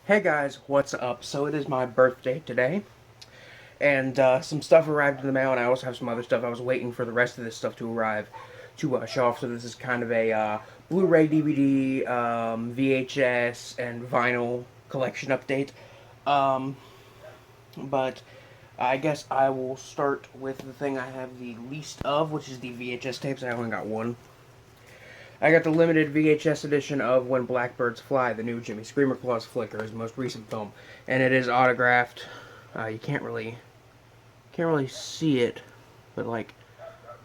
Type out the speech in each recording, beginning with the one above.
Hey guys, what's up? So it is my birthday today, and some stuff arrived in the mail, and I also have some other stuff. I was waiting for the rest of this stuff to arrive to show off, so this is kind of a Blu-ray, DVD, VHS, and vinyl collection update. Um, but I guess I will start with the thing I have the least of, which is the VHS tapes. I only got one. I got the limited VHS edition of When Blackbirds Fly, the new Jimmy Screamer Claus flick, or his most recent film, and it is autographed. You can't really see it, but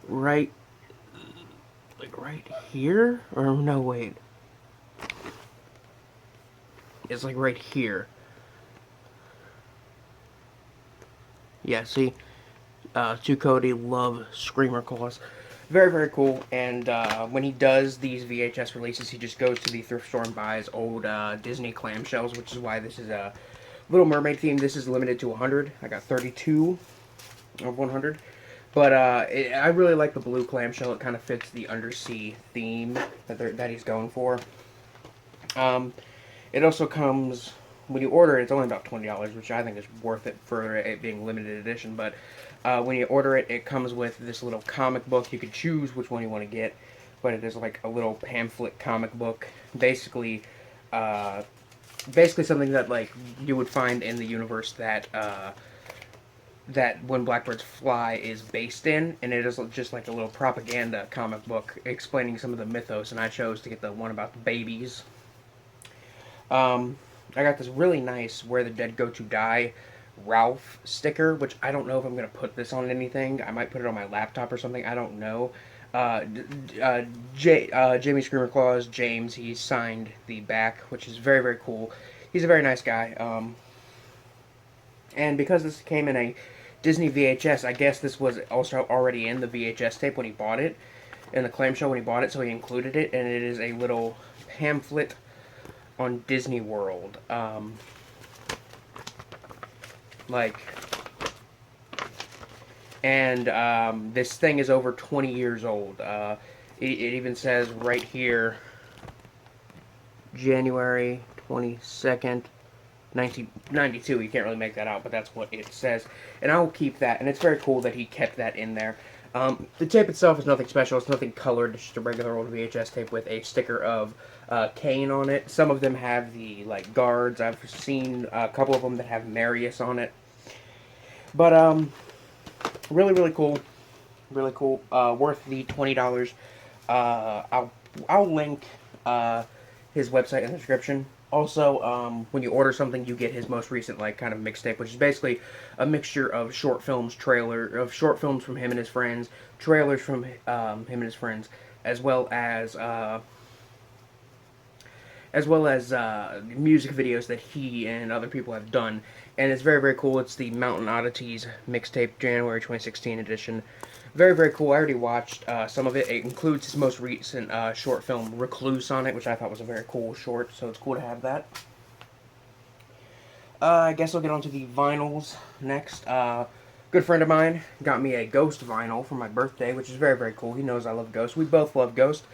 right right here, or no, wait, it's like right here. Yeah, see, to Cody, love Screamer Claus. Very, very cool. And when he does these VHS releases, he just goes to the thrift store and buys old Disney clamshells, which is why this is a Little Mermaid theme. This is limited to 100. I got 32 of 100. But I really like the blue clamshell. It kind of fits the undersea theme that he's going for. Um, it also comes, when you order it, it's only about $20, which I think is worth it for it being limited edition. But when you order it, it comes with this little comic book. You can choose which one you want to get, but it is like a little pamphlet comic book. Uh, basically something that like you would find in the universe that When Blackbirds Fly is based in, and it is just like a little propaganda comic book explaining some of the mythos, and I chose to get the one about the babies. I got this really nice Where the Dead Go to Die Ralph sticker, which I don't know if I'm going to put this on anything. I might put it on my laptop or something. I don't know. Uh, Jamie Screamer Claus, James, he signed the back, which is very, very cool. He's a very nice guy. And because this came in a Disney VHS, I guess this was also already in the VHS tape when he bought it, in the clamshell when he bought it, so he included it, and it is a little pamphlet on Disney World. Like, and this thing is over 20 years old. It even says right here, January 22nd, 1992. You can't really make that out, but that's what it says. And I will keep that, and it's very cool that he kept that in there. The tape itself is nothing special. It's nothing colored. It's just a regular old VHS tape with a sticker of Kane on it. Some of them have the like guards. I've seen a couple of them that have Marius on it. But really, really cool. Really cool. Worth the $20. I'll link his website in the description. Also, when you order something, you get his most recent like kind of mixtape, which is basically a mixture of short films, short films from him and his friends, trailers from him and his friends, as well as music videos that he and other people have done. And it's very, very cool. It's the Mountain Oddities mixtape, January 2016 edition. Very, very cool. I already watched some of it. It includes his most recent short film, Recluse, on it, which I thought was a very cool short, so it's cool to have that. I guess I'll get on to the vinyls next. Good friend of mine got me a Ghost vinyl for my birthday, which is very, very cool. He knows I love Ghost. We both love Ghost.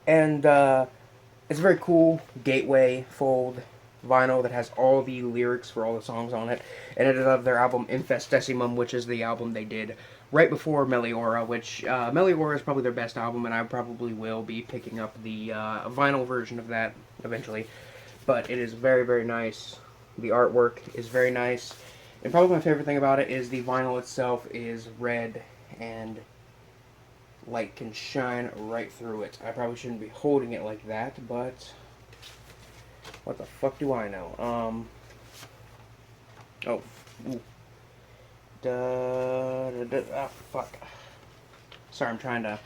And it's a very cool gateway fold vinyl that has all the lyrics for all the songs on it. And it is of their album Infestessimum, which is the album they did right before Meliora, which Meliora is probably their best album, and I probably will be picking up the vinyl version of that eventually. But it is very, very nice. The artwork is very nice. And probably my favorite thing about it is the vinyl itself is red, and light can shine right through it. I probably shouldn't be holding it like that, but what the fuck do I know? Oh. Ooh. Fuck. Sorry, I'm trying to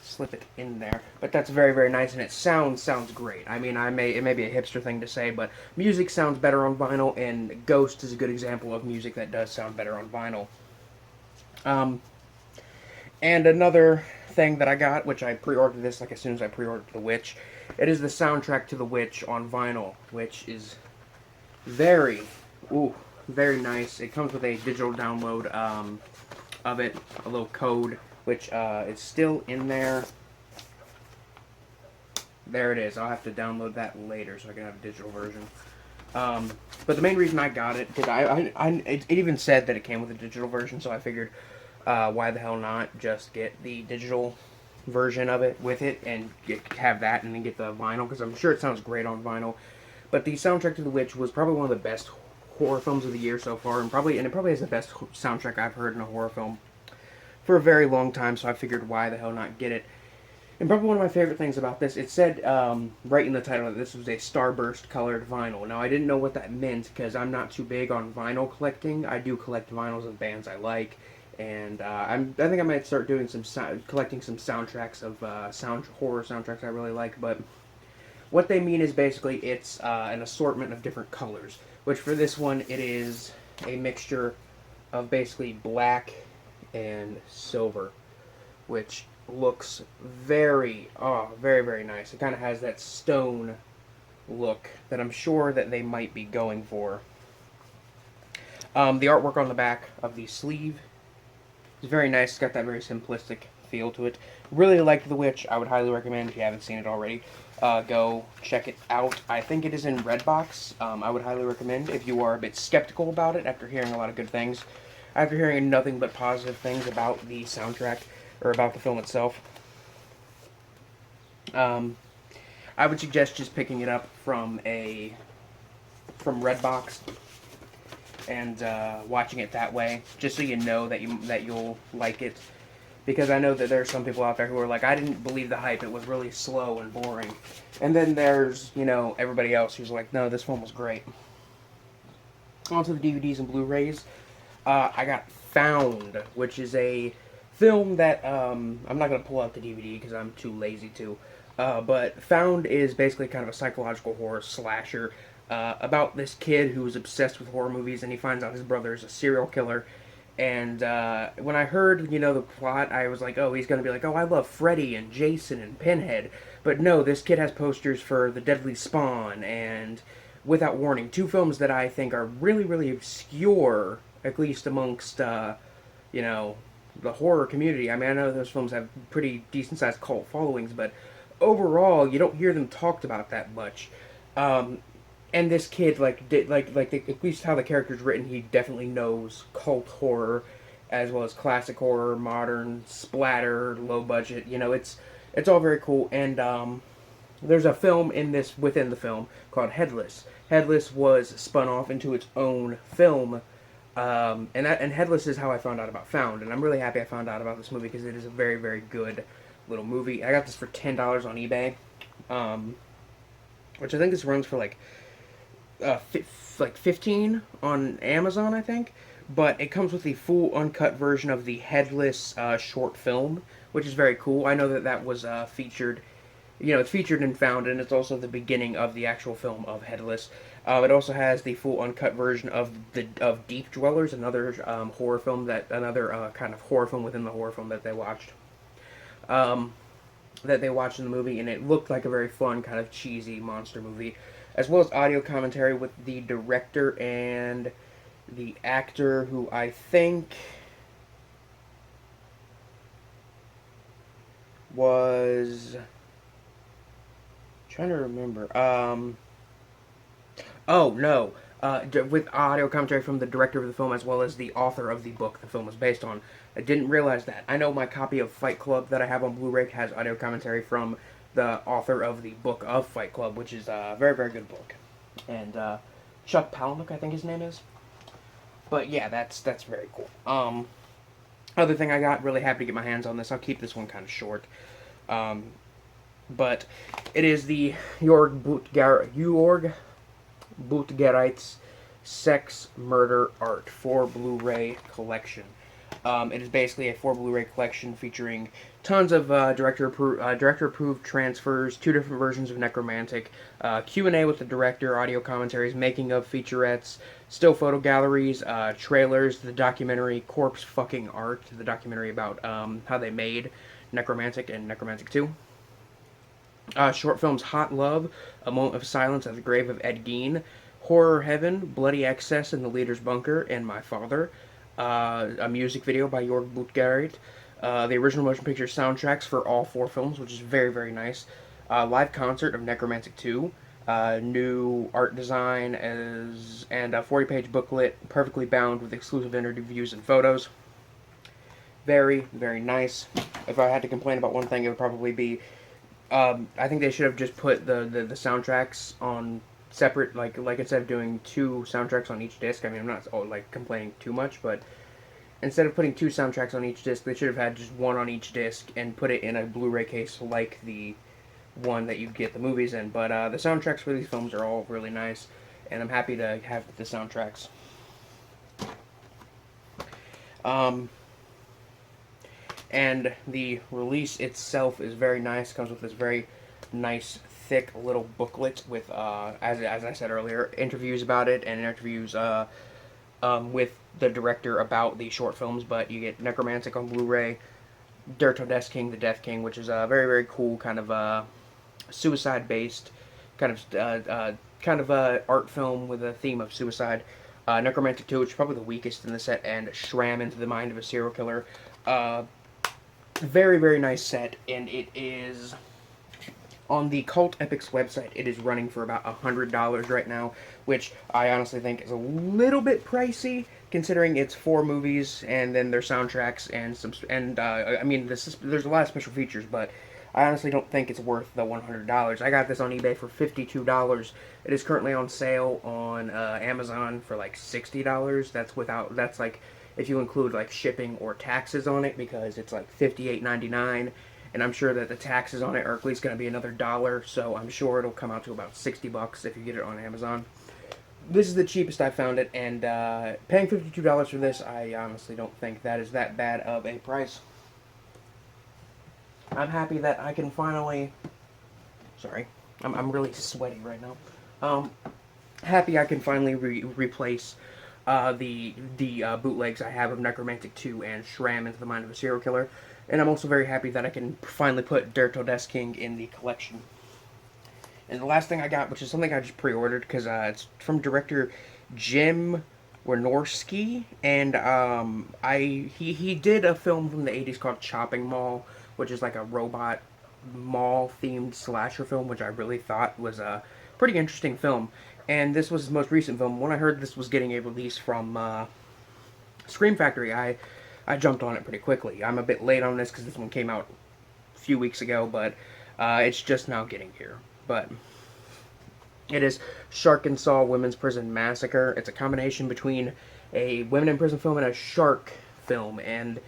slip it in there. But that's very, very nice, and it sounds great. I mean, it may be a hipster thing to say, but music sounds better on vinyl, and Ghost is a good example of music that does sound better on vinyl. And another thing that I got, which I pre-ordered this like as soon as I pre-ordered The Witch, it is the soundtrack to The Witch on vinyl, which is very, very nice. It comes with a digital download of it, a little code, which is still in there. There it is. I'll have to download that later so I can have a digital version. But the main reason I got it, because it even said that it came with a digital version, so I figured, why the hell not just get the digital version of it with it and have that and then get the vinyl, because I'm sure it sounds great on vinyl. But the soundtrack to The Witch was probably one of the best horror films of the year so far, and it probably is the best soundtrack I've heard in a horror film for a very long time, so I figured why the hell not get it. And probably one of my favorite things about this, it said right in the title that this was a starburst colored vinyl. Now, I didn't know what that meant because I'm not too big on vinyl collecting. I do collect vinyls of bands I like, and I think I might start doing collecting some soundtracks of horror soundtracks I really like. But what they mean is basically it's an assortment of different colors, which for this one it is a mixture of basically black and silver, which looks very, very nice. It kind of has that stone look that I'm sure that they might be going for. The artwork on the back of the sleeve is very nice. It's got that very simplistic feel to it. Really liked The Witch. I would highly recommend, if you haven't seen it already, go check it out. I think it is in Redbox. I would highly recommend if you are a bit skeptical about it after hearing a lot of good things. After hearing nothing but positive things about the soundtrack, or about the film itself. I would suggest just picking it up from Redbox and watching it that way, just so you know that you'll like it. Because I know that there are some people out there who are like, I didn't believe the hype, it was really slow and boring. And then there's, everybody else who's like, no, this film was great. On to the DVDs and Blu-rays. I got Found, which is a film that, I'm not going to pull out the DVD because I'm too lazy to, but Found is basically kind of a psychological horror slasher about this kid who is obsessed with horror movies, and he finds out his brother is a serial killer. And when I heard, the plot, I was like, oh, he's going to be like, oh, I love Freddy and Jason and Pinhead. But no, this kid has posters for The Deadly Spawn and Without Warning, two films that I think are really, really obscure, at least amongst, the horror community. I mean, I know those films have pretty decent-sized cult followings, but overall, you don't hear them talked about that much. And this kid, at least how the character's written, he definitely knows cult horror, as well as classic horror, modern, splatter, low budget. It's all very cool. And there's a film within the film called Headless. Headless was spun off into its own film. And Headless is how I found out about Found, and I'm really happy I found out about this movie because it is a very, very good little movie. I got this for $10 on eBay, which I think this runs for like 15 on Amazon, I think. But it comes with the full uncut version of the Headless short film, which is very cool. I know that was featured. It's featured in Found, and it's also the beginning of the actual film of Headless. It also has the full uncut version of Deep Dwellers, another horror film kind of horror film within the horror film that they watched. That they watched in the movie, and it looked like a very fun, kind of cheesy monster movie, as well as audio commentary with the director and the actor, who I think was trying to remember. With audio commentary from the director of the film as well as the author of the book the film was based on. I didn't realize that. I know my copy of Fight Club that I have on Blu-ray has audio commentary from the author of the book of Fight Club, which is a very, very good book. And Chuck Palahniuk, I think his name is. But yeah, that's very cool. Other thing I got, really happy to get my hands on this. I'll keep this one kind of short. But it is the Jorg Boutgerite's Sex, Murder, Art 4 Blu-ray collection. It is basically a 4 Blu-ray collection featuring tons of director-approved transfers, 2 different versions of NECromantic, Q&A with the director, audio commentaries, making-of featurettes, still photo galleries, trailers, the documentary Corpse Fucking Art, the documentary about how they made NECromantic and NECromantic 2. Short films Hot Love, A Moment of Silence at the Grave of Ed Gein, Horror Heaven, Bloody Excess in the Leader's Bunker, and My Father. A music video by Jorg Boutgerite. The original motion picture soundtracks for all 4 films, which is very, very nice. Live concert of NECromantic 2. new art design and a 40-page booklet, perfectly bound with exclusive interviews and photos. Very, very nice. If I had to complain about one thing, it would probably be I think they should have just put the soundtracks on separate, like instead of doing two soundtracks on each disc. I mean, I'm not like complaining too much, but instead of putting two soundtracks on each disc, they should have had just one on each disc and put it in a Blu-ray case like the one that you get the movies in. But the soundtracks for these films are all really nice, and I'm happy to have the soundtracks. And the release itself is very nice. Comes with this very nice, thick little booklet with, as I said earlier, interviews about it and interviews with the director about the short films. But you get NECromantic on Blu-ray, Der Todesking, The Death King, which is a very, very cool kind of suicide-based kind of art film with a theme of suicide. NECromantic 2, which is probably the weakest in the set, and Shram Into the Mind of a Serial Killer. Very, very nice set, and it is on the Cult Epics website. It is running for about $100 right now, which I honestly think is a little bit pricey, considering it's 4 movies and then their soundtracks and some. And I mean, there's a lot of special features, but I honestly don't think it's worth the $100. I got this on eBay for $52. It is currently on sale on Amazon for like $60. That's like if you include like shipping or taxes on it, because it's like $58.99, and I'm sure that the taxes on it are at least going to be another $1, so I'm sure it'll come out to about $60 if you get it on Amazon. This is the cheapest I found it, and paying $52 for this, I honestly don't think that is that bad of a price. I'm happy that I can finally... Sorry, I'm really sweaty right now. Happy I can finally replace the bootlegs I have of NECromantic 2 and Shram Into the Mind of a Serial Killer. And I'm also very happy that I can finally put Der Todesking in the collection. And the last thing I got, which is something I just pre-ordered, because it's from director Jim Wynorski, and he did a film from the 80s called Chopping Mall, which is like a robot mall-themed slasher film, which I really thought was a pretty interesting film. And this was his most recent film. When I heard this was getting a release from Scream Factory, I jumped on it pretty quickly. I'm a bit late on this because this one came out a few weeks ago, but it's just now getting here. But it is Shark and Saw Women's Prison Massacre. It's a combination between a women in prison film and a shark film. And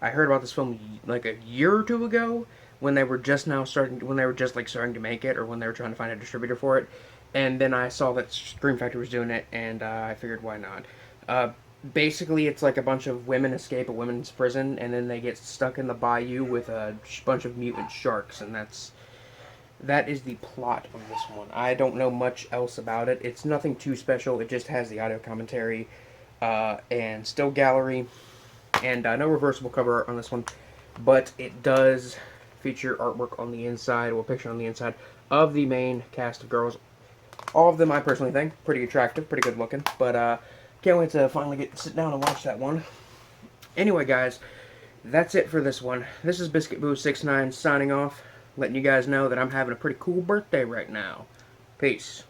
I heard about this film like a year or two ago when they were just starting to make it, or when they were trying to find a distributor for it. And then I saw that Scream Factory was doing it, and I figured, why not? Basically, it's like a bunch of women escape a women's prison, and then they get stuck in the bayou with a bunch of mutant sharks, and that is the plot of this one. I don't know much else about it. It's nothing too special. It just has the audio commentary and still gallery, and no reversible cover art on this one, but it does feature artwork on the inside, or a picture on the inside of the main cast of girls. All of them, I personally think, pretty attractive, pretty good looking, but can't wait to finally sit down and watch that one. Anyway, guys, that's it for this one. This is BiscuitBoo69 signing off, letting you guys know that I'm having a pretty cool birthday right now. Peace.